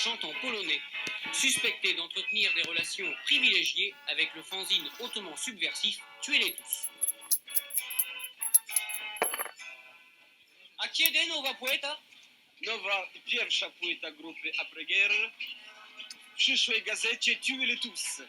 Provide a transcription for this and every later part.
chante en polonais, suspecté d'entretenir des relations privilégiées avec le fanzine hautement subversif Tuez-les tous. A kiedy nowa płyta? Nowa, pierwsza płyta grupy Après-Guerre w przyszłej gazecie Tuez-les tous.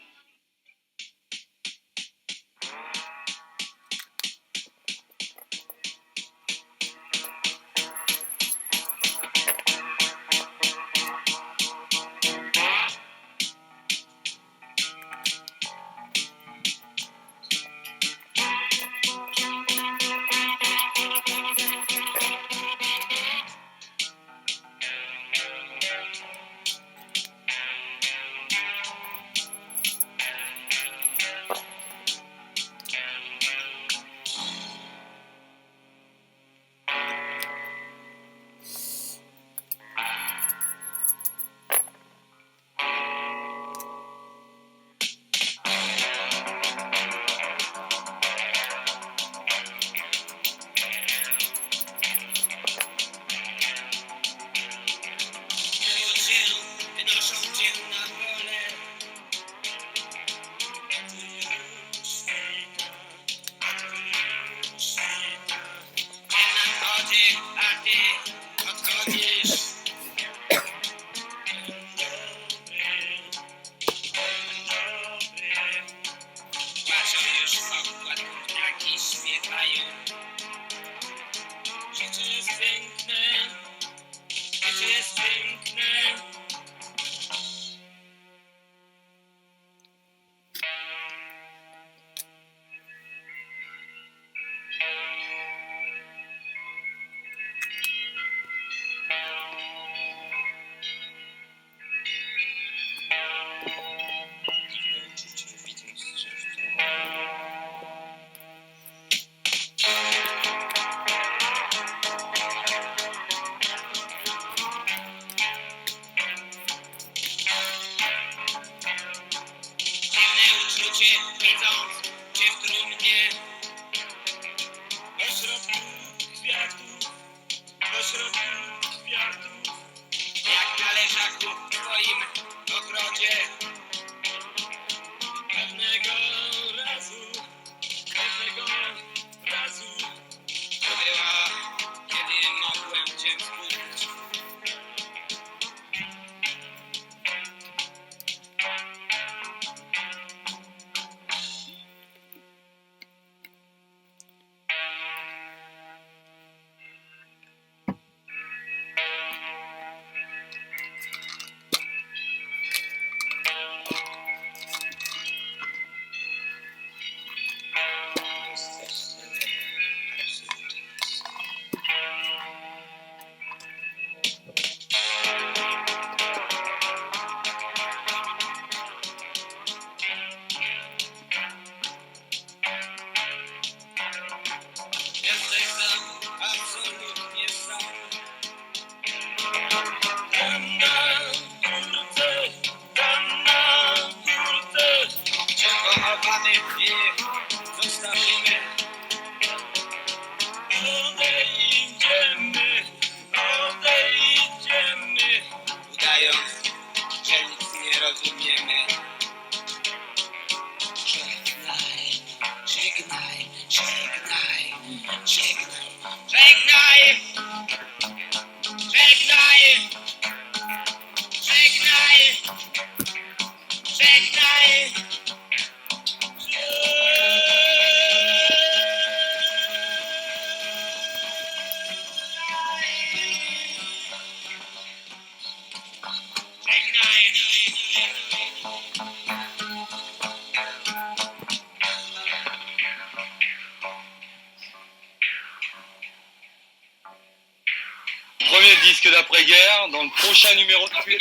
Premier disque d'après-guerre dans le prochain numéro de Tuez.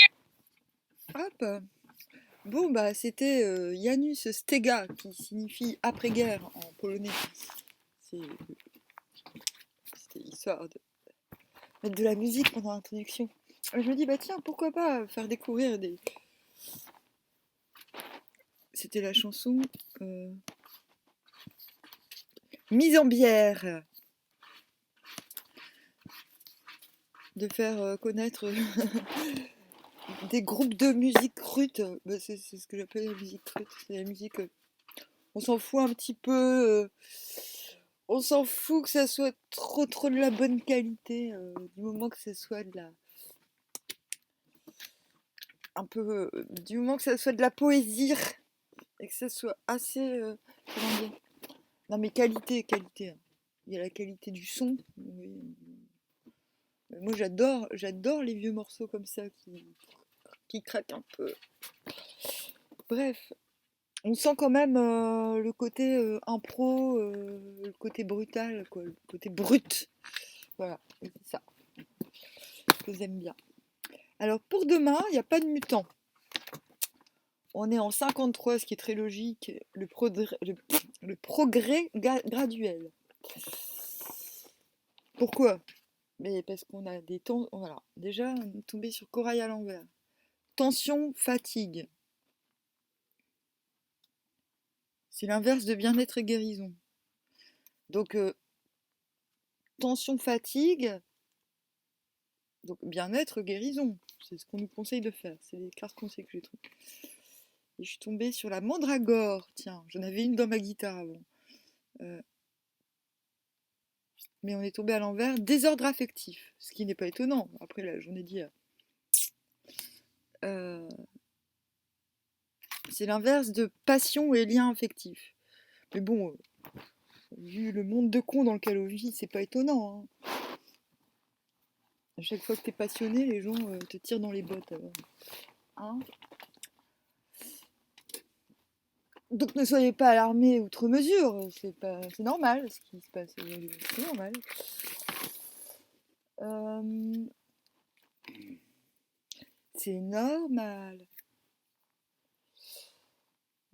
Hop. Bon, bah, c'était Janusz Stega, qui signifie après-guerre en polonais. C'était histoire de mettre de la musique pendant l'introduction. Je me dis, bah tiens, pourquoi pas faire découvrir des... C'était la chanson Mise en bière. De faire connaître des groupes de musique crute. Bah, c'est ce que j'appelle la musique crute. C'est la musique. On s'en fout un petit peu. On s'en fout que ça soit trop de la bonne qualité. Du moment que ça soit de la. Un peu. Du moment que ça soit de la poésie et que ça soit assez. Comment dire? Non, mais qualité. Hein. Il y a la qualité du son. Oui. Moi, j'adore les vieux morceaux comme ça qui craquent un peu. Bref, on sent quand même le côté impro, le côté brutal, quoi, le côté brut. Voilà, c'est ça que j'aime bien. Alors pour demain, il n'y a pas de mutant. On est en 53, ce qui est très logique. Le progrès graduel. Pourquoi? Mais parce qu'on a des temps. Voilà. Déjà, on est tombé sur Corail à l'envers. Tension, fatigue. C'est l'inverse de bien-être et guérison. Donc, tension, fatigue. Donc, bien-être, guérison. C'est ce qu'on nous conseille de faire. C'est les cartes conseils que j'ai trouvées. Et je suis tombée sur la mandragore. Tiens, j'en avais une dans ma guitare avant. Mais on est tombé à l'envers. Désordre affectif. Ce qui n'est pas étonnant. Après la journée d'hier. C'est l'inverse de passion et lien affectif. Mais bon, vu le monde de cons dans lequel on vit, c'est pas étonnant. Hein. À chaque fois que t'es passionné, les gens te tirent dans les bottes. Alors. Hein? Donc ne soyez pas alarmés outre mesure, c'est normal ce qui se passe aujourd'hui, c'est normal. C'est normal.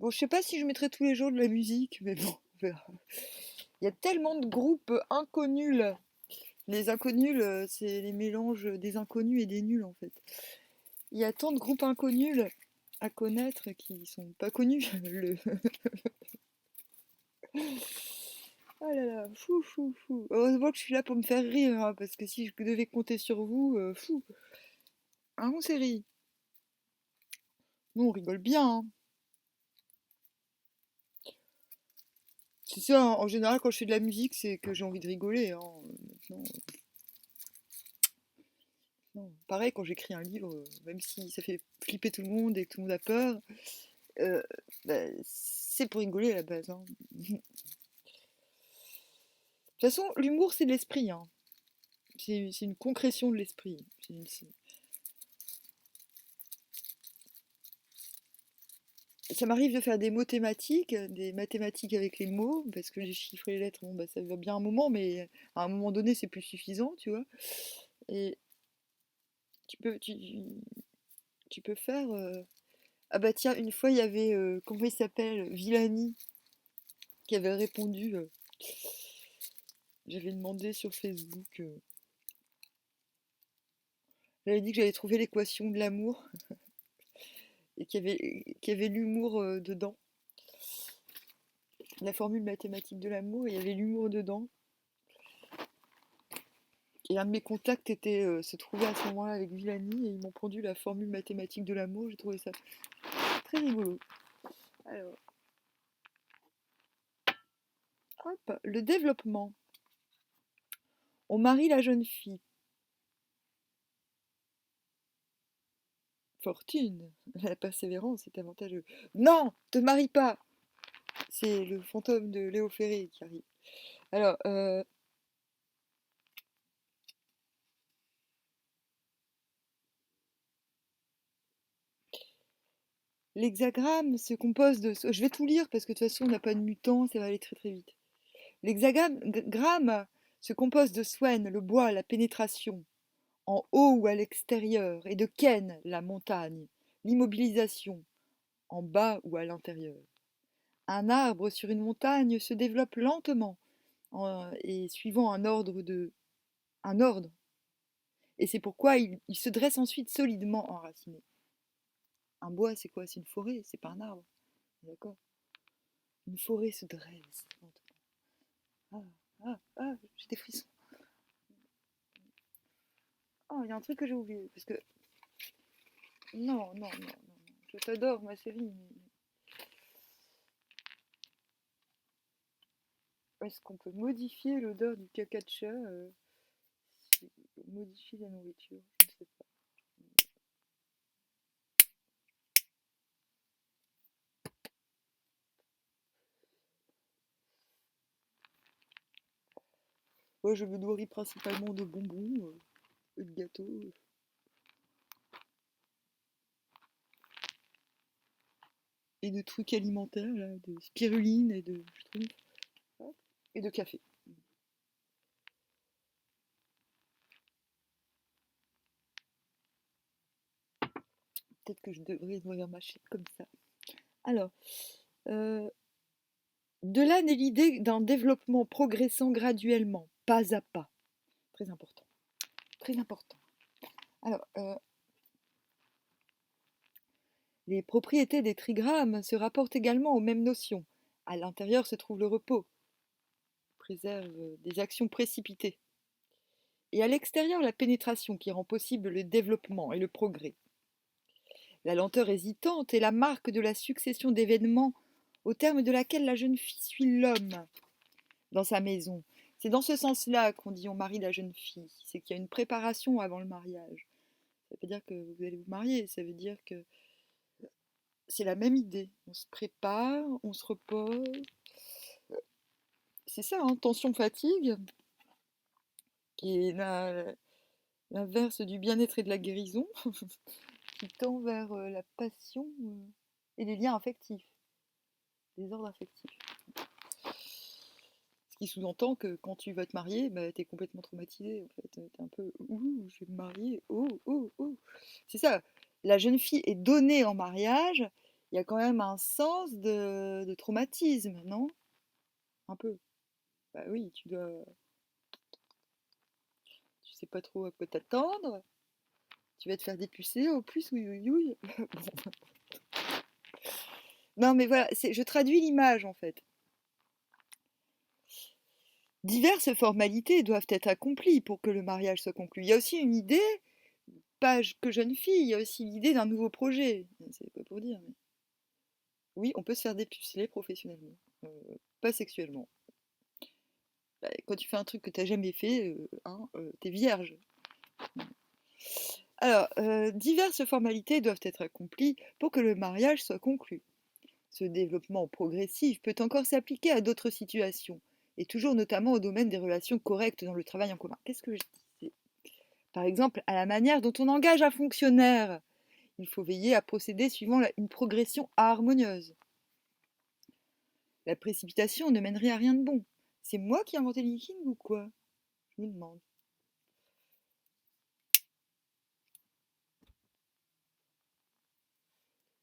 Bon, je sais pas si je mettrai tous les jours de la musique, mais bon, on verra. Il y a tellement de groupes inconnus là. Les inconnus, c'est les mélanges des inconnus et des nuls en fait. Il y a tant de groupes inconnus à connaître qui sont pas connus. Oh là là, fou. Heureusement que je suis là pour me faire rire, hein, parce que si je devais compter sur vous, fou. Hein, on s'est ri. Nous, on rigole bien. Hein. C'est ça, hein, en général, quand je fais de la musique, c'est que j'ai envie de rigoler. Hein. Maintenant, non. Pareil, quand j'écris un livre, même si ça fait flipper tout le monde et que tout le monde a peur, euh, bah, c'est pour rigoler à la base. Hein. De toute façon, l'humour, c'est de l'esprit. Hein. C'est une concrétion de l'esprit. Ça m'arrive de faire des mots thématiques, des mathématiques avec les mots, parce que les chiffres et les lettres, bon, bah, ça va bien un moment, mais à un moment donné, c'est plus suffisant, tu vois. Et tu peux faire. Ah bah tiens, une fois, il y avait, comment il s'appelle, Villani, qui avait répondu. J'avais demandé sur Facebook. J'avais dit que j'avais trouvé l'équation de l'amour, et qu'il y avait l'humour dedans. La formule mathématique de l'amour, et il y avait l'humour dedans. Et un de mes contacts se trouvait à ce moment-là avec Villani et ils m'ont pondu la formule mathématique de l'amour. J'ai trouvé ça très rigolo. Alors, hop, le développement. On marie la jeune fille. Fortune. La persévérance est avantageux. Non, te marie pas. C'est le fantôme de Léo Ferré qui arrive. Alors, l'hexagramme se compose de. Je vais tout lire parce que de toute façon, on n'a pas de mutant, ça va aller très vite. L'hexagramme se compose de Swen, le bois, la pénétration, en haut ou à l'extérieur, et de Ken, la montagne, l'immobilisation, en bas ou à l'intérieur. Un arbre sur une montagne se développe lentement et suivant un ordre, et c'est pourquoi il se dresse ensuite solidement enraciné. Un bois, c'est quoi? C'est une forêt, c'est pas un arbre. D'accord? Une forêt se dresse lentement. J'ai des frissons. Oh, il y a un truc que j'ai oublié, parce que Non, non, non, non. Je t'adore, ma chérie, mais est-ce qu'on peut modifier l'odeur du caca de chat si on modifie la nourriture? Je ne sais pas. Moi, je me nourris principalement de bonbons et de gâteaux. Et de trucs alimentaires, là, de spiruline et de schtroumpfs, et de café. Peut-être que je devrais ouvrir ma chaîne comme ça. Alors, euh, de là naît l'idée d'un développement progressant graduellement, pas à pas. Très important. Très important. Alors, les propriétés des trigrammes se rapportent également aux mêmes notions. À l'intérieur se trouve le repos, préserve des actions précipitées. Et à l'extérieur, la pénétration qui rend possible le développement et le progrès. La lenteur hésitante est la marque de la succession d'événements au terme de laquelle la jeune fille suit l'homme dans sa maison. C'est dans ce sens-là qu'on dit on marie la jeune fille. C'est qu'il y a une préparation avant le mariage. Ça veut pas dire que vous allez vous marier, ça veut dire que c'est la même idée. On se prépare, on se repose. C'est ça, hein, tension-fatigue, qui est l'inverse du bien-être et de la guérison, qui tend vers la passion et les liens affectifs, les ordres affectifs. Ce qui sous-entend que quand tu vas te marier, bah, tu es complètement traumatisé. En fait. Tu es un peu ouh, je vais me marier, oh, oh, oh. C'est ça, la jeune fille est donnée en mariage, il y a quand même un sens de traumatisme, non? Un peu. Bah oui, tu sais pas trop à quoi t'attendre, tu vas te faire dépuceler, au plus, oui, oui, oui. Bon. Non, mais voilà, je traduis l'image en fait. Diverses formalités doivent être accomplies pour que le mariage soit conclu. Il y a aussi une idée, pas que jeune fille, il y a aussi l'idée d'un nouveau projet. C'est pas pour dire, mais oui, on peut se faire dépuceler professionnellement, pas sexuellement. Bah, quand tu fais un truc que t'as jamais fait, hein, t'es vierge. Alors, diverses formalités doivent être accomplies pour que le mariage soit conclu. Ce développement progressif peut encore s'appliquer à d'autres situations, et toujours notamment au domaine des relations correctes dans le travail en commun. Qu'est-ce que je disais? Par exemple, à la manière dont on engage un fonctionnaire. Il faut veiller à procéder suivant une progression harmonieuse. La précipitation ne mènerait à rien de bon. C'est moi qui ai inventé le Yin ou quoi? Je me demande.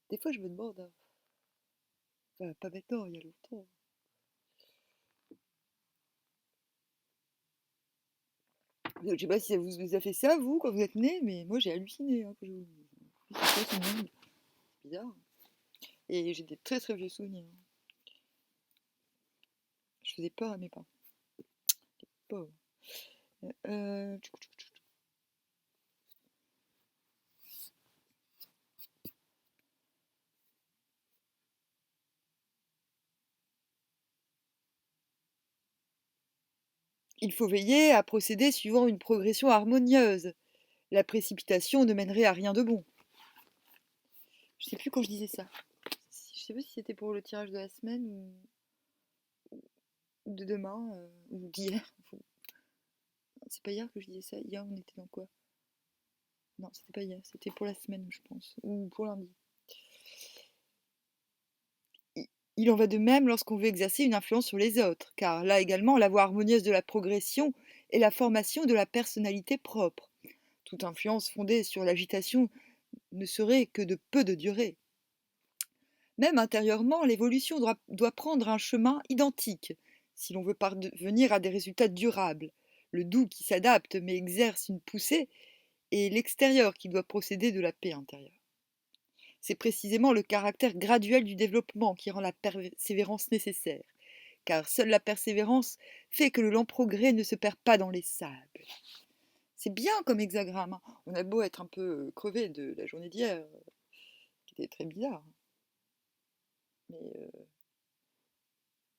Des fois, je me demande. Enfin, pas maintenant, il y a longtemps. Je sais pas si ça vous a fait ça, vous, quand vous êtes né, mais moi, j'ai halluciné. Hein, c'est quoi ce monde? C'est bizarre. Et j'ai des très très vieux souvenirs. Je faisais peur à mes parents. Pauvres. Euh, Il faut veiller à procéder suivant une progression harmonieuse. La précipitation ne mènerait à rien de bon. Je sais plus quand je disais ça. Je sais pas si c'était pour le tirage de la semaine ou de demain ou d'hier. C'est pas hier que je disais ça. Hier, on était dans quoi? Non, c'était pas hier. C'était pour la semaine, je pense. Ou pour lundi. Il en va de même lorsqu'on veut exercer une influence sur les autres, car là également, la voie harmonieuse de la progression est la formation de la personnalité propre. Toute influence fondée sur l'agitation ne serait que de peu de durée. Même intérieurement, l'évolution doit prendre un chemin identique, si l'on veut parvenir à des résultats durables. Le doux qui s'adapte mais exerce une poussée, et l'extérieur qui doit procéder de la paix intérieure. C'est précisément le caractère graduel du développement qui rend la persévérance nécessaire, car seule la persévérance fait que le lent progrès ne se perd pas dans les sables. C'est bien comme hexagramme, hein. On a beau être un peu crevé de la journée d'hier, qui était très bizarre. Mais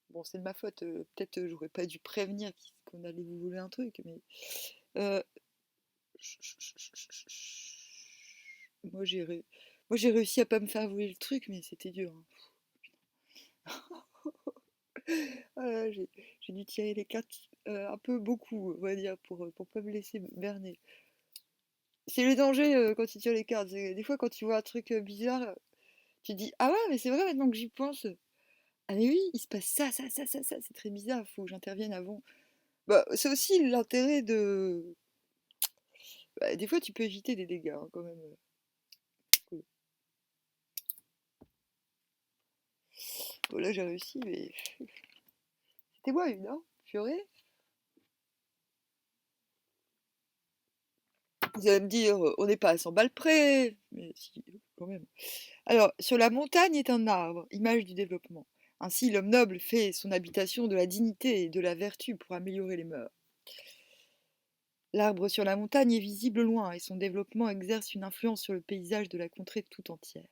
bon, c'est de ma faute. Peut-être j'aurais pas dû prévenir qu'on allait vous voler un truc, mais euh, moi j'ai réussi à pas me faire voler le truc, mais c'était dur, hein. Voilà, j'ai dû tirer les cartes un peu beaucoup, on va dire, pour pas me laisser berner. C'est le danger quand tu tires les cartes. Des fois, quand tu vois un truc bizarre, tu te dis ah ouais, mais c'est vrai maintenant que j'y pense. Ah mais oui, il se passe ça, ça, ça, ça, ça. C'est très bizarre. Faut que j'intervienne avant. Bah, c'est aussi l'intérêt de. Bah, des fois, tu peux éviter des dégâts hein, quand même. Cool. Bon, là, j'ai réussi, mais c'était moi une, hein, purée. Vous allez me dire, on n'est pas à 100 balles près, mais si, quand même. Alors, sur la montagne est un arbre, image du développement. Ainsi, l'homme noble fait son habitation de la dignité et de la vertu pour améliorer les mœurs. L'arbre sur la montagne est visible au loin et son développement exerce une influence sur le paysage de la contrée tout entière.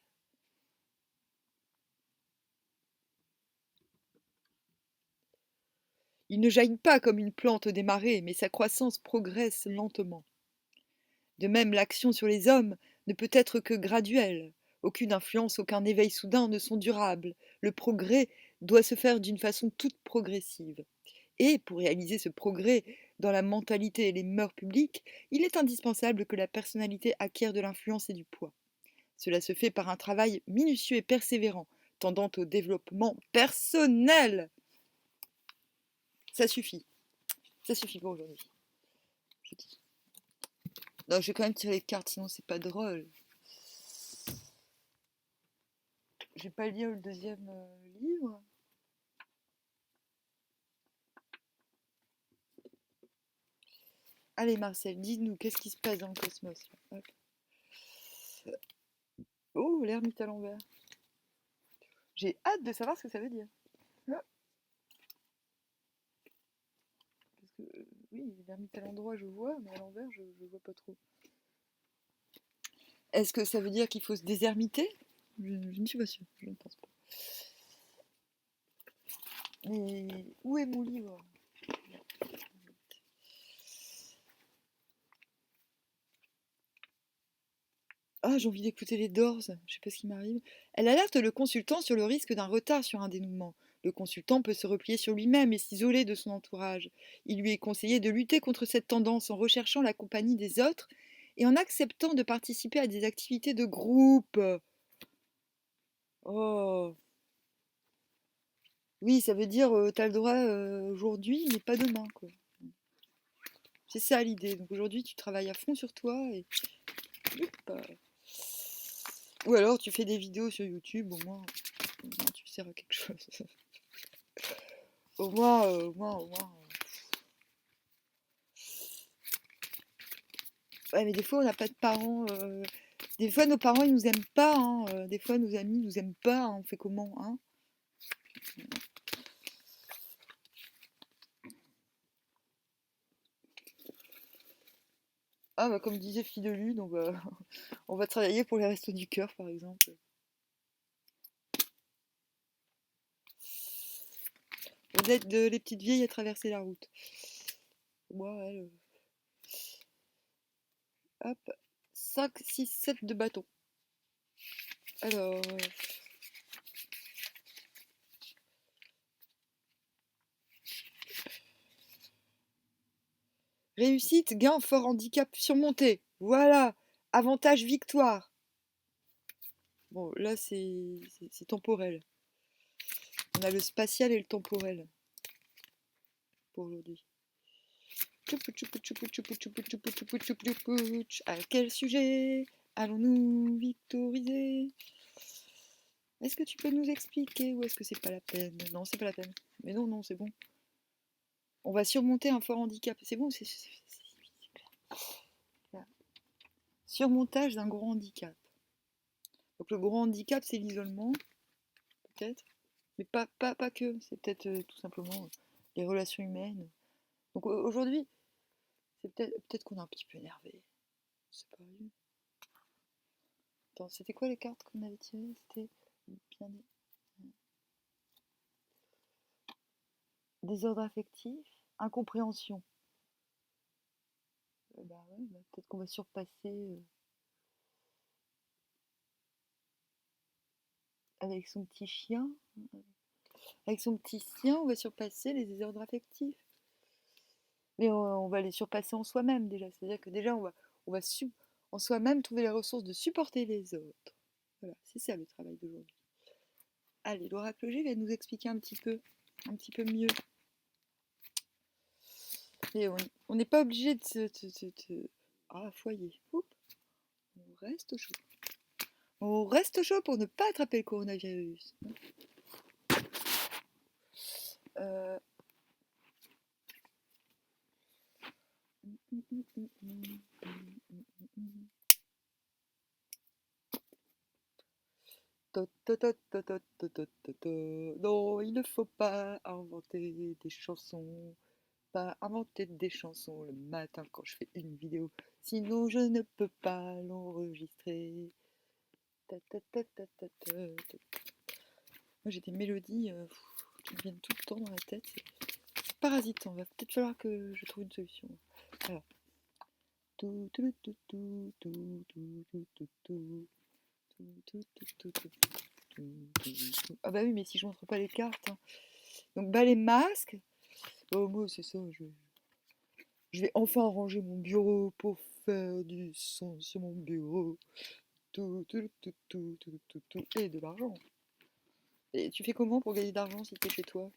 Il ne jaillit pas comme une plante des marais, mais sa croissance progresse lentement. De même, l'action sur les hommes ne peut être que graduelle. Aucune influence, aucun éveil soudain ne sont durables. Le progrès doit se faire d'une façon toute progressive. Et pour réaliser ce progrès dans la mentalité et les mœurs publiques, il est indispensable que la personnalité acquiert de l'influence et du poids. Cela se fait par un travail minutieux et persévérant, tendant au développement personnel. Ça suffit. Ça suffit pour aujourd'hui. Je dis. Non, je vais quand même tirer les cartes, sinon c'est pas drôle. Je vais pas lire le deuxième livre. Allez Marcel, dis-nous, qu'est-ce qui se passe dans le cosmos là? Oh, l'ermite à l'envers. J'ai hâte de savoir ce que ça veut dire. Parce que, oui, l'ermite à l'endroit, je vois, mais à l'envers, je vois pas trop. Est-ce que ça veut dire qu'il faut se désermiter? Je ne suis pas sûre, je ne pense pas. Mais où est mon livre? Ah, j'ai envie d'écouter les Doors, je sais pas ce qui m'arrive. Elle alerte le consultant sur le risque d'un retard sur un dénouement. Le consultant peut se replier sur lui-même et s'isoler de son entourage. Il lui est conseillé de lutter contre cette tendance en recherchant la compagnie des autres et en acceptant de participer à des activités de groupe. Oh, oui, ça veut dire t'as le droit aujourd'hui, mais pas demain, quoi. C'est ça l'idée. Donc aujourd'hui, tu travailles à fond sur toi et hop. Ou alors tu fais des vidéos sur YouTube, au moins tu sers à quelque chose. Au moins. Ouais, mais des fois, on n'a pas de parents. Des fois, nos parents, ils nous aiment pas, hein. Des fois, nos amis nous aiment pas, hein. On fait comment, hein? Ah, bah, comme disait Fidelu, donc on va travailler pour les Restos du Cœur, par exemple. On aide les petites vieilles à traverser la route. Moi, elle. Hop. 5, 6, 7 de bâton. Alors. Réussite, gain, fort handicap surmonté. Voilà. Avantage, victoire. Bon, là, c'est temporel. On a le spatial et le temporel pour aujourd'hui. À quel sujet allons-nous victoriser? Est-ce que tu peux nous expliquer ou est-ce que c'est pas la peine? Non, c'est pas la peine. Mais non, non, c'est bon. On va surmonter un fort handicap. C'est bon, c'est super. Surmontage d'un gros handicap. Donc le gros handicap, c'est l'isolement, peut-être. Mais pas que. C'est peut-être tout simplement les relations humaines. Donc aujourd'hui, C'est peut-être qu'on est un petit peu énervé. C'est pas vrai. Attends, c'était quoi les cartes qu'on avait tirées? C'était bien désordre affectif, incompréhension. Bah ouais, bah peut-être qu'on va surpasser avec son petit chien. Avec son petit chien, on va surpasser les désordres affectifs. Mais on va les surpasser en soi-même déjà. C'est-à-dire que déjà, on va en soi-même trouver les ressources de supporter les autres. Voilà, c'est ça le travail d'aujourd'hui. Allez, l'oracle G va nous expliquer un petit peu mieux. Et on n'est pas obligé de se. Ah, foyer. Oups. On reste chaud. On reste chaud pour ne pas attraper le coronavirus. Euh... Non, il ne faut pas inventer des chansons. Pas inventer des chansons le matin quand je fais une vidéo. Sinon, je ne peux pas l'enregistrer. Moi, j'ai des mélodies qui me viennent tout le temps dans la tête. C'est parasitant. Il va peut-être falloir que je trouve une solution. Alors. Ah bah oui, mais si je montre pas les cartes. Hein. Donc, bas les masques. Oh, moi, c'est ça. Je vais enfin ranger mon bureau pour faire du son sur mon bureau. Et de l'argent. Et tu fais comment pour gagner de l'argent si t'es chez toi?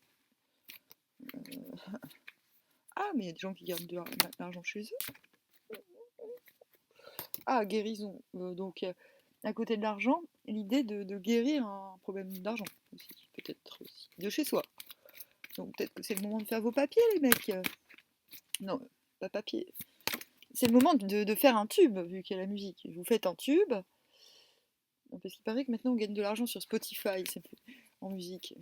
Ah, mais il y a des gens qui gagnent de l'argent chez eux. Ah, guérison. Donc, à côté de l'argent, l'idée de guérir un problème d'argent aussi, peut-être aussi, de chez soi. Donc, peut-être que c'est le moment de faire vos papiers, les mecs. Non, pas papier. C'est le moment de faire un tube, vu qu'il y a la musique. Vous faites un tube. Parce qu'il paraît que maintenant, on gagne de l'argent sur Spotify en musique.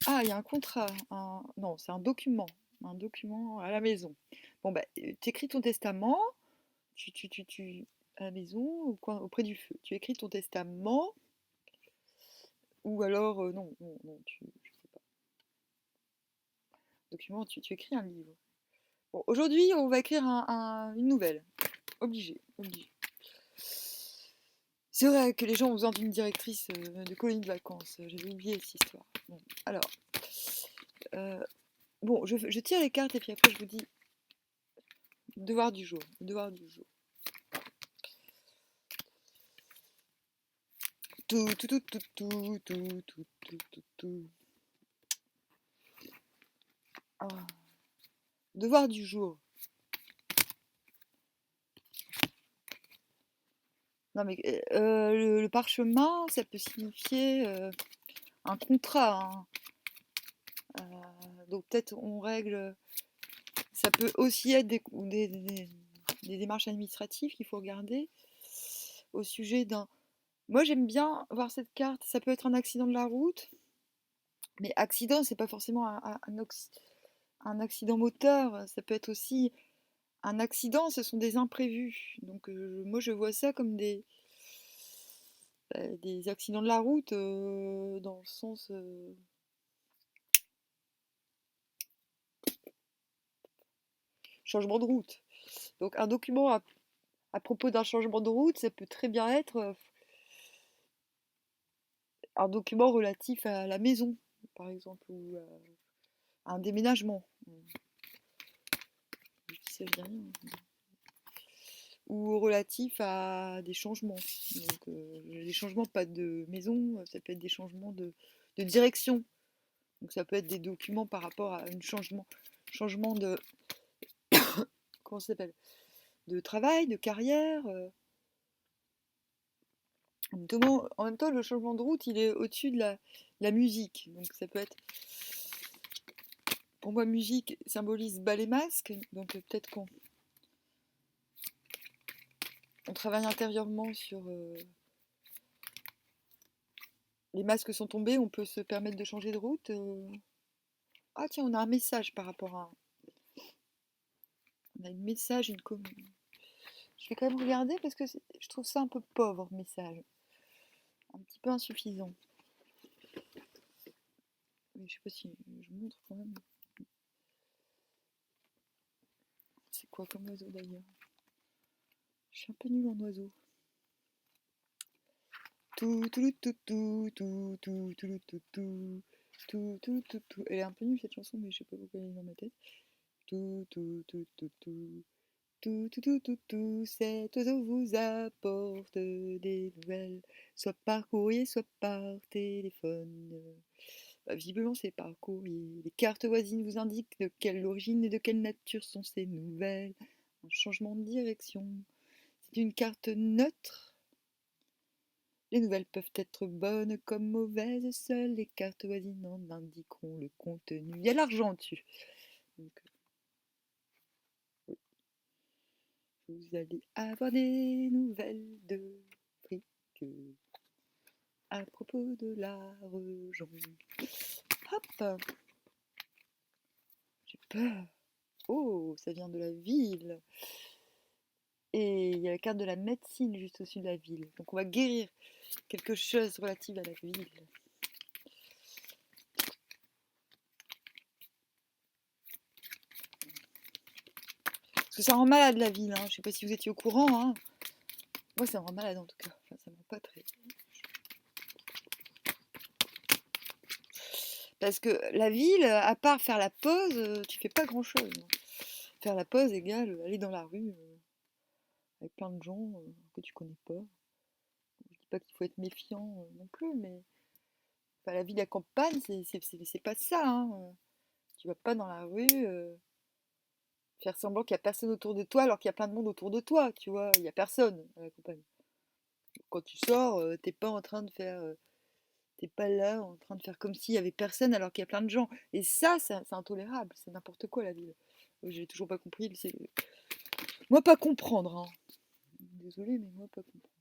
Ah, il y a un contrat. Non, c'est un document. Un document à la maison. Bon, bah, t'écris ton testament. À la maison, auprès du feu. Tu écris ton testament. Ou alors, non, je sais pas. Document, tu écris un livre. Bon, aujourd'hui, on va écrire une nouvelle. Obligé. C'est vrai que les gens ont besoin d'une directrice de colonie de vacances. J'avais oublié cette histoire. Bon, alors. Bon, je tire les cartes et puis après je vous dis devoir du jour. Devoir du jour. Ah. Devoir du jour. Non mais le parchemin, ça peut signifier un contrat. Hein. Donc peut-être on règle. Ça peut aussi être des démarches administratives qu'il faut regarder au sujet d'un. Moi j'aime bien voir cette carte. Ça peut être un accident de la route, mais accident, c'est pas forcément un accident moteur. Ça peut être aussi un accident. Ce sont des imprévus. Donc moi je vois ça comme des accidents de la route dans le sens changement de route. Donc un document à propos d'un changement de route, ça peut très bien être un document relatif à la maison, par exemple, ou à un déménagement. Je dis rien. Ou relatif à des changements. Donc des changements pas de maison, ça peut être des changements de direction. Donc ça peut être des documents par rapport à un changement de comment ça s'appelle, de travail, de carrière. En même temps, le changement de route, il est au-dessus de la musique. Donc ça peut être, pour moi, musique symbolise bas les masques. Donc peut-être qu'on travaille intérieurement sur les masques sont tombés, on peut se permettre de changer de route. Ah tiens, on a un message par rapport à On a une message, une commune. Je vais quand même regarder parce que je trouve ça un peu pauvre, message. Un petit peu insuffisant. Mais je sais pas si je montre quand même. C'est quoi comme oiseau d'ailleurs? Je suis un peu nulle en oiseau. Tout, tout, tout, tout, tout, tout, tout, tout, tout, tout, tout, tout, tout. Elle est un peu nulle cette chanson, mais je sais pas pourquoi elle est dans ma tête. Tout, tout, tout, tout, tout. Tout, tout, tout, tout, tout, cet oiseau vous apporte des nouvelles, soit par courrier, soit par téléphone. Visiblement, c'est par courrier. Les cartes voisines vous indiquent de quelle origine et de quelle nature sont ces nouvelles. Un changement de direction. C'est une carte neutre. Les nouvelles peuvent être bonnes comme mauvaises. Seules les cartes voisines en indiqueront le contenu. Il y a l'argent dessus. Donc, vous allez avoir des nouvelles de fric à propos de l'argent. Hop, j'ai peur. Oh, ça vient de la ville. Et il y a la carte de la médecine juste au-dessus de la ville. Donc on va guérir quelque chose relatif à la ville. Parce que ça rend malade la ville, hein. Je sais pas si vous étiez au courant, hein. Moi ça me rend malade en tout cas. Enfin, ça me rend pas très. Parce que la ville, à part faire la pause, tu fais pas grand chose. Faire la pause égale aller dans la rue avec plein de gens que tu connais pas. Je dis pas qu'il faut être méfiant non plus, mais enfin, la vie de la campagne, c'est pas ça, hein. Tu vas pas dans la rue faire semblant qu'il y a personne autour de toi alors qu'il y a plein de monde autour de toi, tu vois. Il y a personne à la campagne. Quand tu sors, t'es pas en train de faire, t'es pas là en train de faire comme s'il y avait personne alors qu'il y a plein de gens. Et ça, c'est intolérable. C'est n'importe quoi la ville. J'ai toujours pas compris. Moi, pas comprendre, hein. Désolée, mais moi, pas comprendre.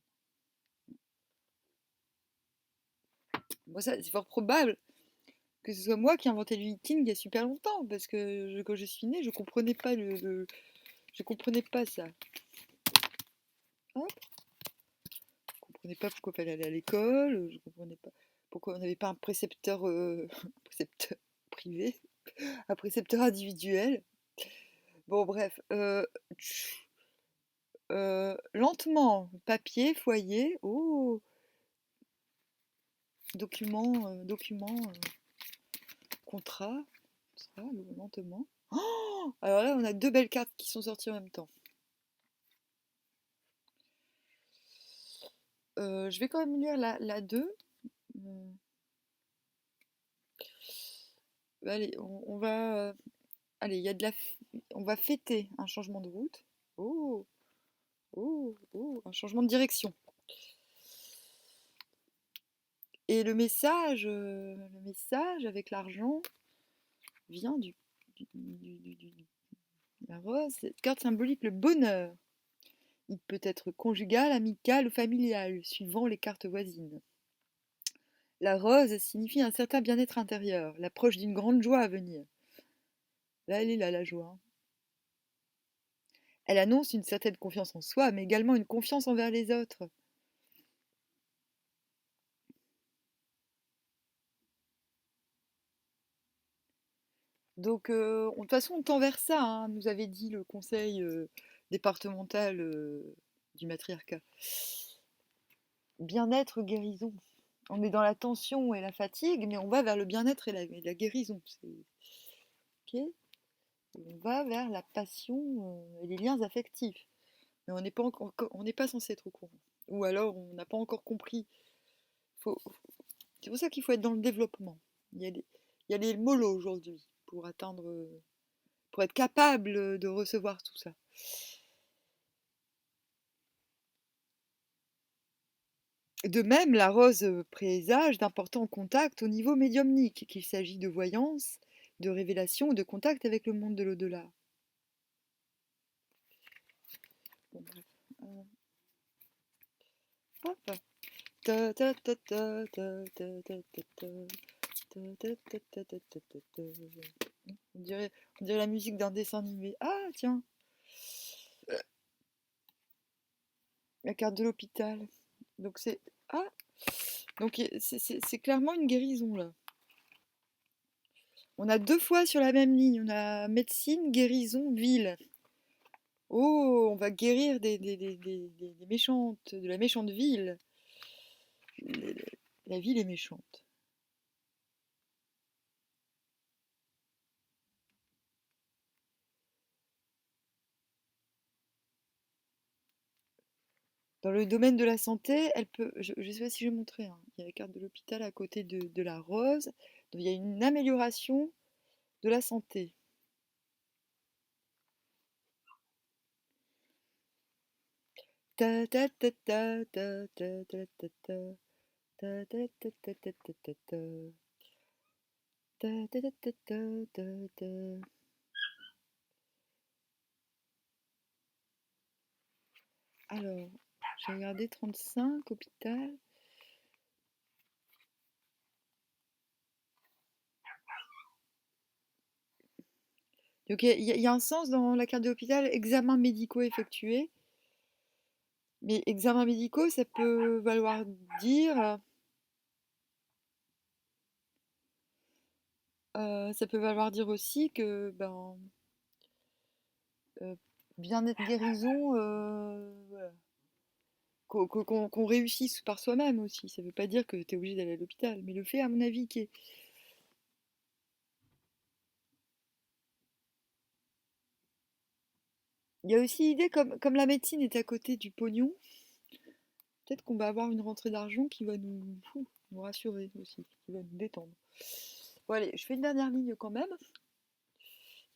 Moi, ça, c'est fort probable que ce soit moi qui ai inventé le meeting il y a super longtemps, parce que quand je suis née, je comprenais pas je comprenais pas ça. Hop. Je comprenais pas pourquoi il fallait aller à l'école, je comprenais pas pourquoi on n'avait pas un précepteur, précepteur privé, un précepteur individuel. Bon, bref. Lentement, papier, foyer, oh, document, contrat, ça, lentement. Oh, alors là, on a deux belles cartes qui sont sorties en même temps. Je vais quand même lire la 2. Allez, on va. Allez, il y a on va fêter un changement de route. Oh, oh, oh, un changement de direction. Et le message avec l'argent vient la rose. Cette carte symbolique le bonheur. Il peut être conjugal, amical ou familial, suivant les cartes voisines. La rose signifie un certain bien-être intérieur, l'approche d'une grande joie à venir. Là, elle est là, la joie. Elle annonce une certaine confiance en soi, mais également une confiance envers les autres. Donc, de toute façon, on tend vers ça, hein, nous avait dit le conseil départemental du matriarcat. Bien-être, guérison. On est dans la tension et la fatigue, mais on va vers le bien-être et la guérison. Ok. On va vers la passion et les liens affectifs. Mais on n'est pas censé être au courant. Ou alors on n'a pas encore compris. C'est pour ça qu'il faut être dans le développement. Il y a les mollos aujourd'hui pour pour être capable de recevoir tout ça. De même, la rose présage d'importants contacts au niveau médiumnique, qu'il s'agit de voyance, de révélation ou de contact avec le monde de l'au-delà. Bon, bref. Hop. On dirait la musique d'un dessin animé. Ah, tiens. La carte de l'hôpital. Donc c'est... Ah! Donc c'est clairement une guérison là. On a 2 fois sur la même ligne. On a médecine, guérison, ville. Oh, on va guérir des méchantes, de la méchante ville. La ville est méchante. Dans le domaine de la santé, elle peut. Je ne sais pas si j'ai montré, hein. Il y a la carte de l'hôpital à côté de la rose. Donc il y a une amélioration de la santé. Ta ta ta ta ta ta ta ta ta ta ta ta ta ta ta ta ta. Ta ta ta ta ta ta ta. Alors, j'ai regardé 35, hôpital. Donc il y a un sens dans la carte de l'hôpital, examens médicaux effectués. Mais examens médicaux, ça peut valoir dire, aussi que ben, bien-être, guérison, voilà. Qu'on réussisse par soi-même aussi. Ça veut pas dire que tu es obligé d'aller à l'hôpital. Mais le fait, à mon avis, qui est... Il y a aussi l'idée, comme la médecine est à côté du pognon, peut-être qu'on va avoir une rentrée d'argent qui va nous rassurer aussi, qui va nous détendre. Bon allez, je fais une dernière ligne quand même.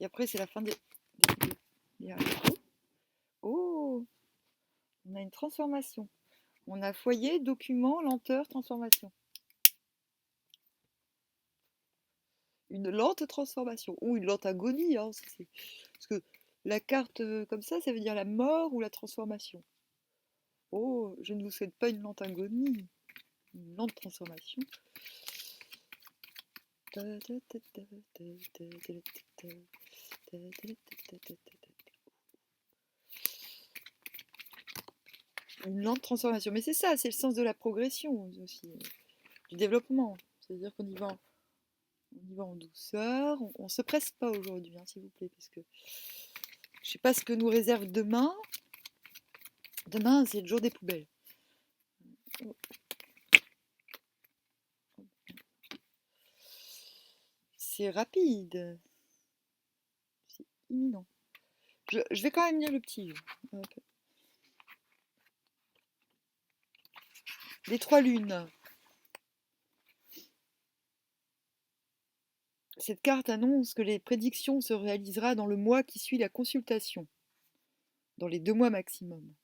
Et après, c'est la fin des haricots. Oh, on a une transformation. On a foyer, document, lenteur, transformation. Une lente transformation. Ou une lente agonie. Hein, parce que la carte comme ça veut dire la mort ou la transformation. Oh, je ne vous souhaite pas une lente agonie. Une lente transformation. Une lente transformation. Mais c'est ça, c'est le sens de la progression aussi, du développement. C'est-à-dire qu'on y va en douceur. On ne se presse pas aujourd'hui, hein, s'il vous plaît, parce que je ne sais pas ce que nous réserve demain. Demain, c'est le jour des poubelles. C'est rapide. C'est imminent. Je vais quand même lire le petit livre. Les 3 lunes. Cette carte annonce que les prédictions se réalisera dans le mois qui suit la consultation, dans les 2 mois maximum.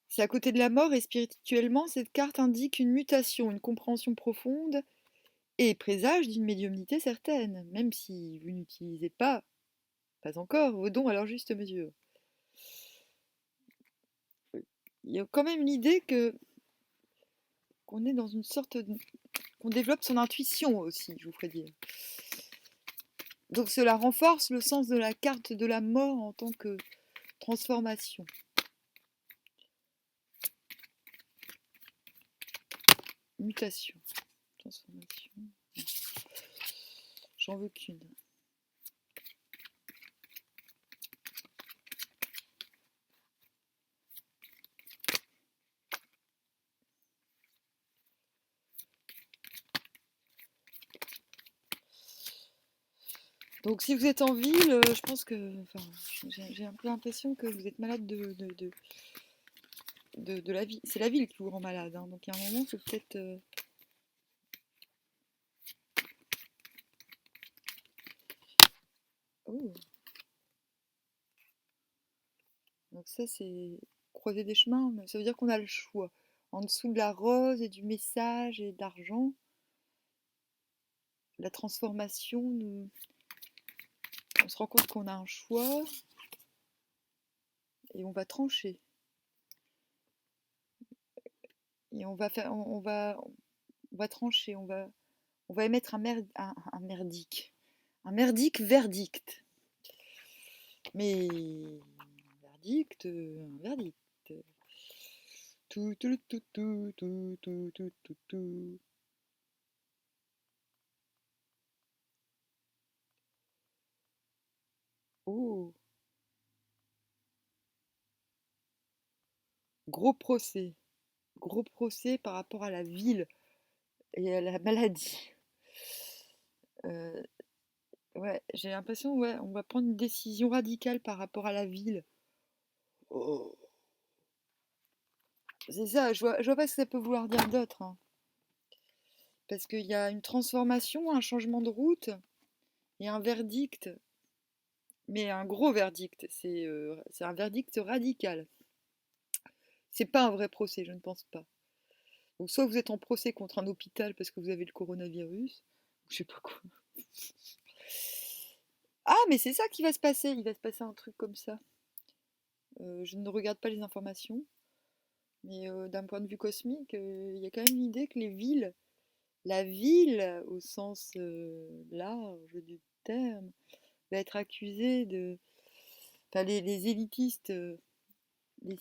C'est à côté de la mort et spirituellement, cette carte indique une mutation, une compréhension profonde et présage d'une médiumnité certaine, même si vous n'utilisez pas encore, vos dons à leur juste mesure. Il y a quand même l'idée qu'on est dans une sorte qu'on développe son intuition aussi, je vous ferai dire. Donc cela renforce le sens de la carte de la mort en tant que transformation. Mutation. Transformation. J'en veux qu'une. Donc si vous êtes en ville, je pense que... Enfin, j'ai un peu l'impression que vous êtes malade de la ville. C'est la ville qui vous rend malade. Hein. Donc il y a un moment, c'est peut-être... Oh. Donc ça, c'est croiser des chemins. Mais ça veut dire qu'on a le choix. En dessous de la rose et du message et d'argent, la transformation, on se rend compte qu'on a un choix et on va trancher. Et on va trancher, on va émettre un merdique, Un merdique verdict. Mais verdict, un verdict. Tout, tout, tout, tout, tout, tout, tout, tout, tout. Oh, gros procès. Gros procès par rapport à la ville et à la maladie. Euh, ouais, j'ai l'impression, ouais, on va prendre une décision radicale par rapport à la ville. Oh. C'est ça, je vois pas ce que ça peut vouloir dire d'autre, hein. Parce qu'il y a une transformation, un changement de route et un verdict, mais un gros verdict. C'est un verdict radical. C'est pas un vrai procès, je ne pense pas. Donc soit vous êtes en procès contre un hôpital parce que vous avez le coronavirus, ou je sais pas quoi. Ah, mais c'est ça qui va se passer. Il va se passer un truc comme ça. Je ne regarde pas les informations, mais d'un point de vue cosmique, il y a quand même l'idée que les villes, la ville au sens large du terme, va être accusée de. Enfin, les élitistes, les,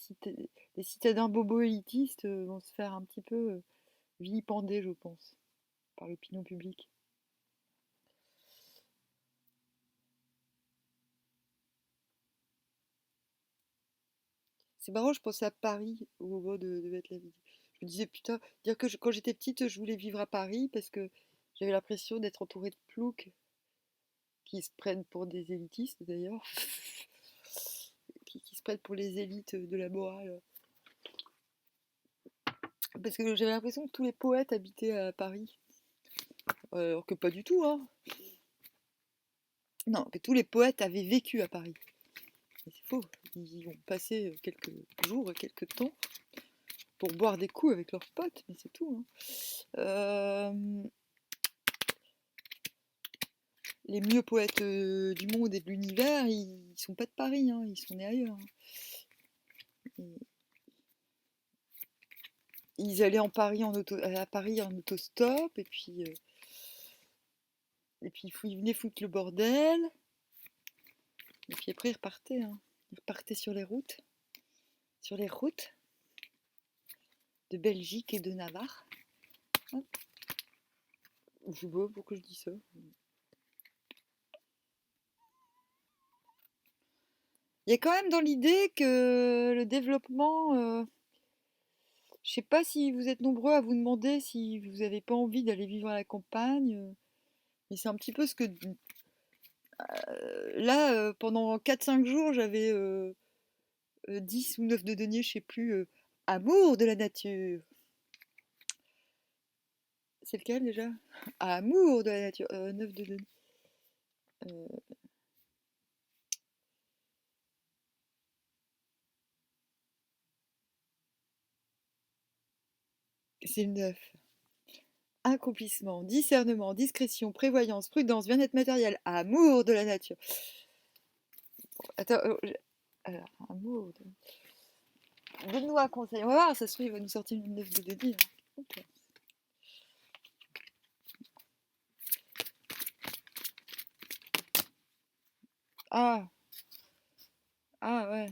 les citadins bobo-élitistes vont se faire un petit peu vilipender, je pense, par l'opinion publique. C'est marrant, je pensais à Paris au moment de mettre la vidéo. Je me disais, putain, dire que quand j'étais petite, je voulais vivre à Paris parce que j'avais l'impression d'être entourée de ploucs qui se prennent pour des élitistes d'ailleurs, qui se prennent pour les élites de la morale. Parce que j'avais l'impression que tous les poètes habitaient à Paris. Alors que pas du tout, hein. Non, que tous les poètes avaient vécu à Paris. Mais c'est faux. Ils y ont passé quelques jours, quelques temps pour boire des coups avec leurs potes, mais c'est tout, hein. Les mieux poètes du monde et de l'univers, ils sont pas de Paris, hein, ils sont nés ailleurs, hein. Ils allaient à Paris en autostop, et puis ils venaient foutre le bordel, et puis après ils repartaient, hein. Ils repartaient sur les routes de Belgique et de Navarre. Hop. Je sais pas pourquoi je dis ça. Il y a quand même dans l'idée que le développement, je sais pas si vous êtes nombreux à vous demander si vous n'avez pas envie d'aller vivre à la campagne, mais c'est un petit peu ce que là, pendant 4-5 jours, j'avais 10 ou 9 de deniers, je sais plus. Amour de la nature. C'est lequel déjà? Amour de la nature. 9 de deniers. Euh, c'est le 9. Accomplissement, discernement, discrétion, prévoyance, prudence, bien-être matériel. Amour de la nature. Attends, alors, amour. Donne-nous un conseil. On va voir, ça se trouve, il va nous sortir une 9 de deniers, hein. Ok. Ah, ah ouais.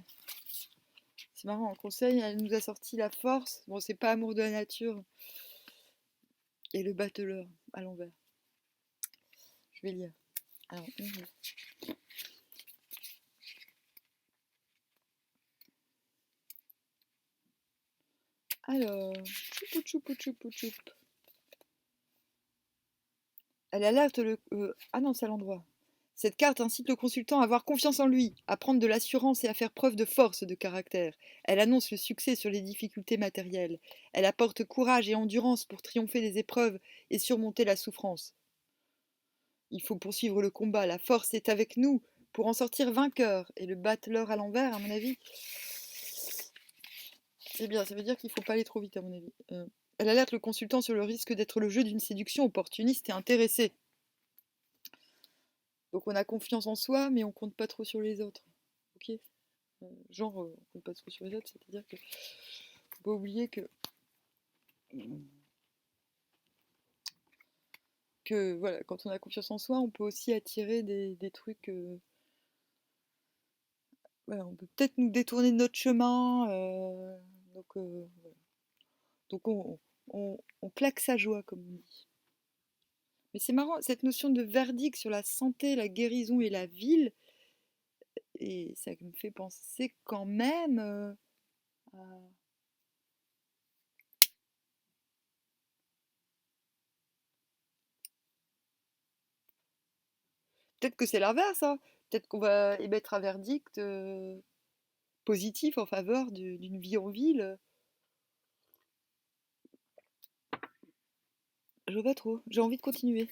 C'est marrant, en conseil, elle nous a sorti la force. Bon, c'est pas amour de la nature. Et le battleur à l'envers. Je vais lire. Alors, choup choup choup choup. Elle alerte le. Ah non, c'est à l'endroit. Cette carte incite le consultant à avoir confiance en lui, à prendre de l'assurance et à faire preuve de force de caractère. Elle annonce le succès sur les difficultés matérielles. Elle apporte courage et endurance pour triompher des épreuves et surmonter la souffrance. Il faut poursuivre le combat. La force est avec nous pour en sortir vainqueur. Et le battleur à l'envers, à mon avis, c'est bien. Ça veut dire qu'il ne faut pas aller trop vite, à mon avis. Elle alerte le consultant sur le risque d'être le jeu d'une séduction opportuniste et intéressée. Donc on a confiance en soi, mais on compte pas trop sur les autres. Ok. Genre, on compte pas trop sur les autres, c'est-à-dire que faut pas oublier que que voilà, quand on a confiance en soi, on peut aussi attirer des trucs. Voilà, on peut peut-être nous détourner de notre chemin. Voilà. Donc on claque sa joie, comme on dit. Mais c'est marrant, cette notion de verdict sur la santé, la guérison et la ville, et ça me fait penser quand même à... Peut-être que c'est l'inverse, hein. Peut-être qu'on va émettre un verdict positif en faveur d'une vie en ville. Je vois pas trop, j'ai envie de continuer.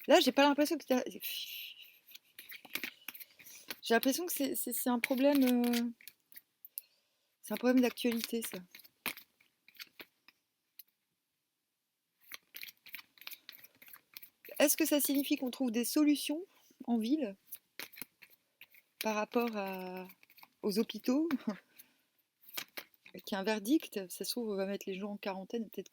Là, j'ai pas l'impression que j'ai l'impression que c'est un problème. C'est un problème d'actualité, ça. Est-ce que ça signifie qu'on trouve des solutions en ville par rapport aux hôpitaux? Qu'il y a un verdict, ça se trouve, on va mettre les gens en quarantaine, peut-être.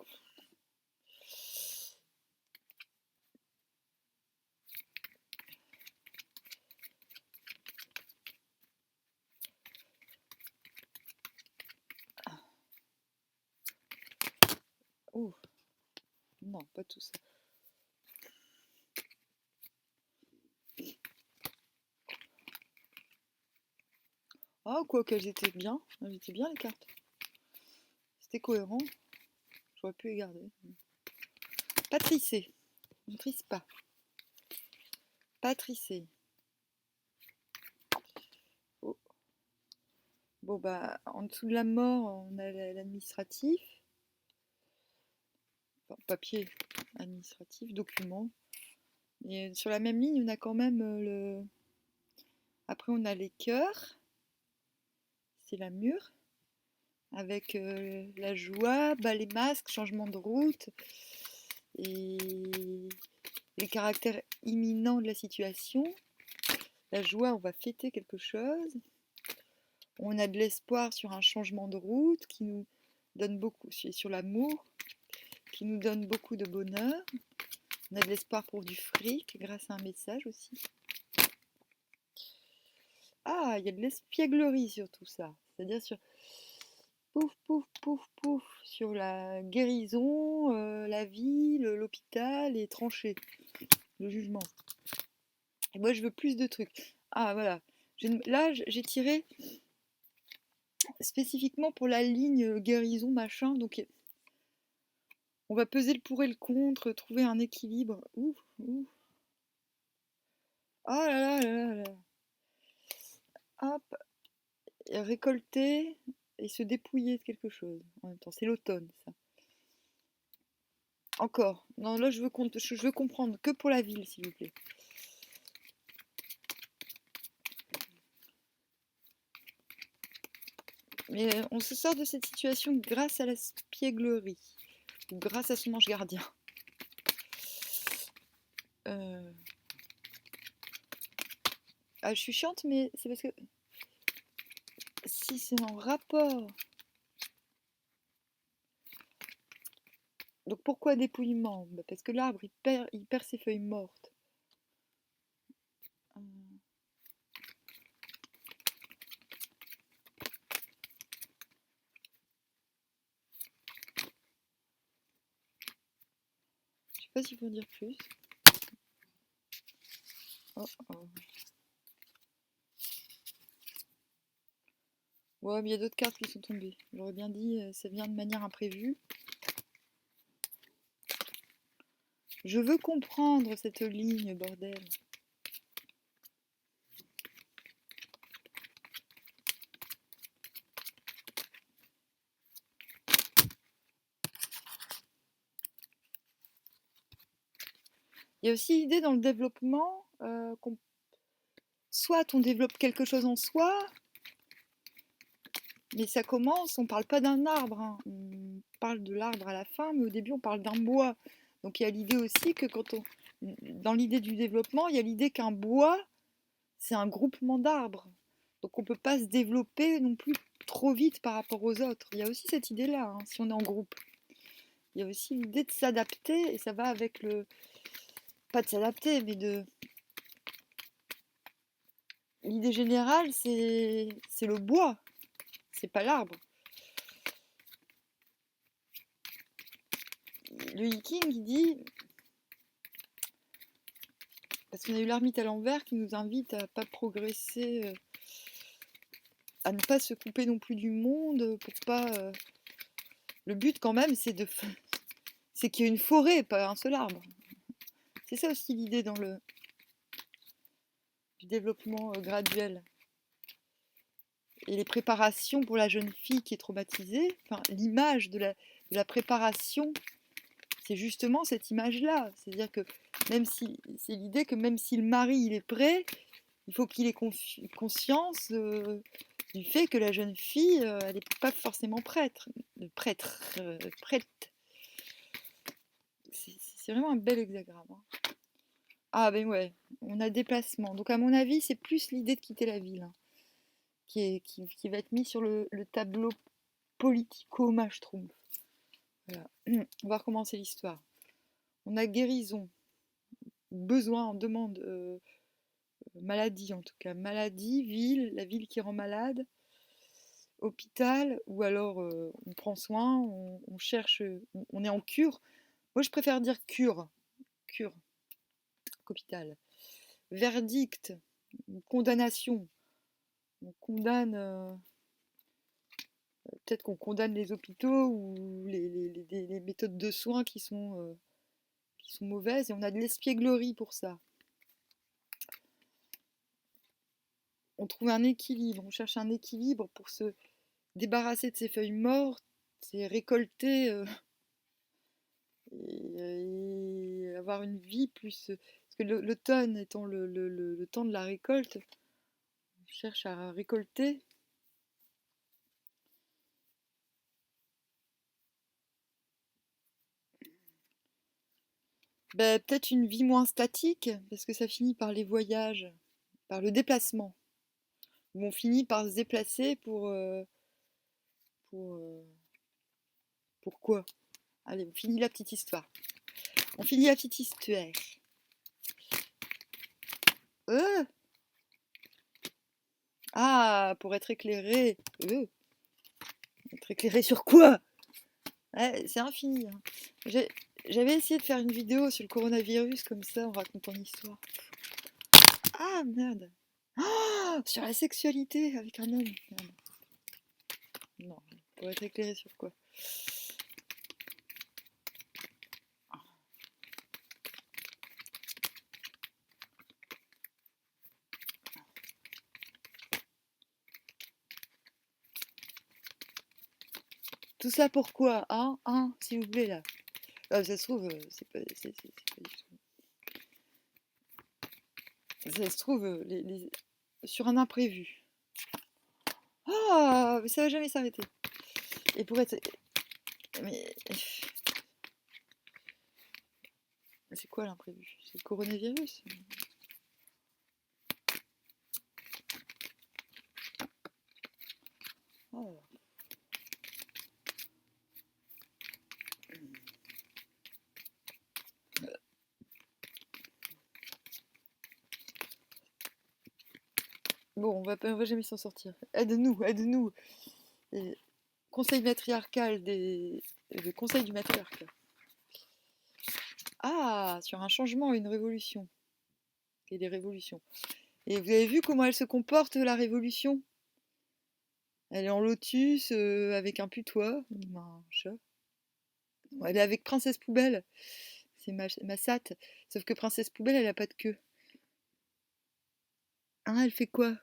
Oh, non, pas tout ça. Ah, quoi qu'elles étaient bien. Elles étaient bien, les cartes. C'était cohérent. J'aurais pu les garder. Pas trisser. On ne trisse pas. Pas trisser. Oh. Bon, bah, en dessous de la mort, on a l'administratif. Enfin, papier administratif, document. Et sur la même ligne, on a quand même le... Après, on a les cœurs. C'est la mûre. Avec la joie, bas les masques, changement de route. Et les caractères imminents de la situation. La joie, on va fêter quelque chose. On a de l'espoir sur un changement de route qui nous donne beaucoup, sur l'amour, qui nous donne beaucoup de bonheur. On a de l'espoir pour du fric grâce à un message aussi. Ah, il y a de l'espièglerie sur tout ça. C'est-à-dire sur pouf, pouf, pouf, pouf, sur la guérison, la vie, l'hôpital, les tranchées, le jugement. Et moi, je veux plus de trucs. Ah, voilà. Là, j'ai tiré spécifiquement pour la ligne guérison, machin. Donc, on va peser le pour et le contre, trouver un équilibre. Ouh, ouh. Ah là là là là là. Hop. Et récolter et se dépouiller de quelque chose. En même temps, c'est l'automne, ça. Encore. Non, là, je veux comprendre que pour la ville, s'il vous plaît. Mais on se sort de cette situation grâce à la spièglerie. Ou grâce à son ange gardien. Ah, je suis chiante, mais c'est parce que si c'est en rapport. Donc pourquoi dépouillement? Bah, parce que l'arbre, il perd ses feuilles mortes. Je sais pas s'il faut en dire plus. Oh, oh. Ouais, mais il y a d'autres cartes qui sont tombées. J'aurais bien dit, ça vient de manière imprévue. Je veux comprendre cette ligne, bordel. Il y a aussi l'idée dans le développement soit on développe quelque chose en soi, mais ça commence, on parle pas d'un arbre, hein. On parle de l'arbre à la fin, mais au début on parle d'un bois. Donc il y a l'idée aussi que dans l'idée du développement, il y a l'idée qu'un bois, c'est un groupement d'arbres. Donc on peut pas se développer non plus trop vite par rapport aux autres. Il y a aussi cette idée-là, hein, si on est en groupe. il y a aussi l'idée de s'adapter, et ça va avec le... Pas de s'adapter, mais de... L'idée générale, c'est le bois, c'est pas l'arbre. Le Yiking, il dit... Parce qu'on a eu l'ermite à l'envers qui nous invite à pas progresser, à ne pas se couper non plus du monde, pour pas... Le but quand même, c'est qu'il y ait une forêt, pas un seul arbre. C'est ça aussi l'idée dans le du développement graduel. Et les préparations pour la jeune fille qui est traumatisée, enfin, l'image de la préparation, c'est justement cette image-là. C'est-à-dire que même si c'est l'idée que même si le mari il est prêt, il faut qu'il ait conscience du fait que la jeune fille, elle n'est pas forcément prête. C'est vraiment un bel hexagramme. Hein. Ah ben ouais, on a déplacement. Donc à mon avis, c'est plus l'idée de quitter la ville hein, qui va être mis sur le tableau politico-maschtroumpf. Voilà. On va recommencer l'histoire. On a guérison, besoin, on demande, maladie en tout cas. Maladie, ville, la ville qui rend malade, hôpital, ou alors on prend soin, on cherche, on est en cure. Moi je préfère dire cure qu'hôpital. Verdict, condamnation. On condamne, peut-être qu'on condamne les hôpitaux ou les méthodes de soins qui sont mauvaises, et on a de l'espièglerie pour ça. On trouve un équilibre, on cherche un équilibre pour se débarrasser de ces feuilles mortes, c'est récolter et avoir une vie plus... Parce que l'automne étant le temps de la récolte, on cherche à récolter. Ben, peut-être une vie moins statique, parce que ça finit par les voyages, par le déplacement. Où on finit par se déplacer pour, euh, pour quoi? Allez, on finit la petite histoire. On finit la petite histoire. Ah, pour être éclairé. Être éclairé sur quoi? Ouais, c'est infini. Hein. J'avais essayé de faire une vidéo sur le coronavirus comme ça en racontant l'histoire. Ah merde. Oh, sur la sexualité avec un homme. Merde. Non, pour être éclairé sur quoi? Tout ça pourquoi? Hein, s'il vous plaît là. Ah, ça se trouve, c'est pas du tout. Ça se trouve, sur un imprévu. Ah, mais ça va jamais s'arrêter. Et pour être... Mais... C'est quoi l'imprévu? C'est le coronavirus? Oh. Bon, on va jamais s'en sortir. Aide-nous, aide-nous. Conseil matriarcal le conseil du matriarcat. Ah, sur un changement, une révolution. Et des révolutions. Et vous avez vu comment elle se comporte, la révolution? Elle est en lotus, avec un putois, un chat. Elle est avec Princesse Poubelle. C'est Massat. Sauf que Princesse Poubelle, elle a pas de queue. Hein, elle fait quoi?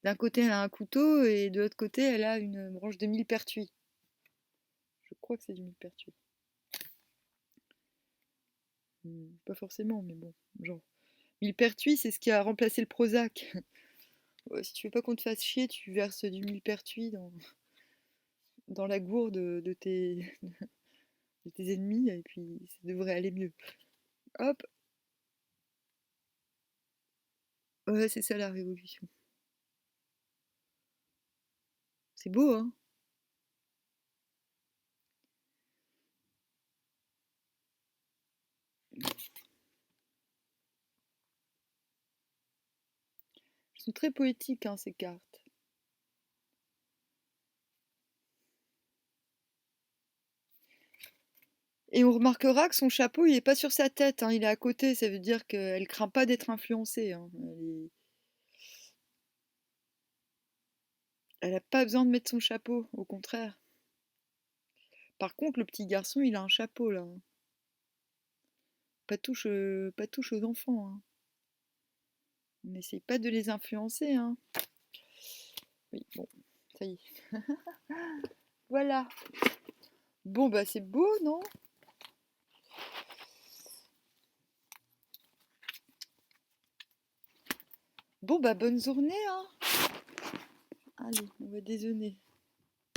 D'un côté, elle a un couteau, et de l'autre côté, elle a une branche de millepertuis. Je crois que c'est du millepertuis. Pas forcément, mais bon, genre. Millepertuis, c'est ce qui a remplacé le Prozac. Ouais, si tu veux pas qu'on te fasse chier, tu verses du millepertuis dans la gourde de tes ennemis, et puis ça devrait aller mieux. Hop. Ouais, c'est ça la révolution. C'est beau, hein? sont très poétiques, hein, ces cartes. Et on remarquera que son chapeau, il n'est pas sur sa tête, hein, il est à côté. Ça veut dire qu'elle craint pas d'être influencée, hein. Elle n'a pas besoin de mettre son chapeau, au contraire. Par contre, le petit garçon, il a un chapeau, là. Pas touche aux enfants, hein. On n'essaye pas de les influencer, hein. Oui, bon, ça y est. Voilà. Bon, bah c'est beau, non? Bon, bah bonne journée, hein. Allez, on va déjeuner.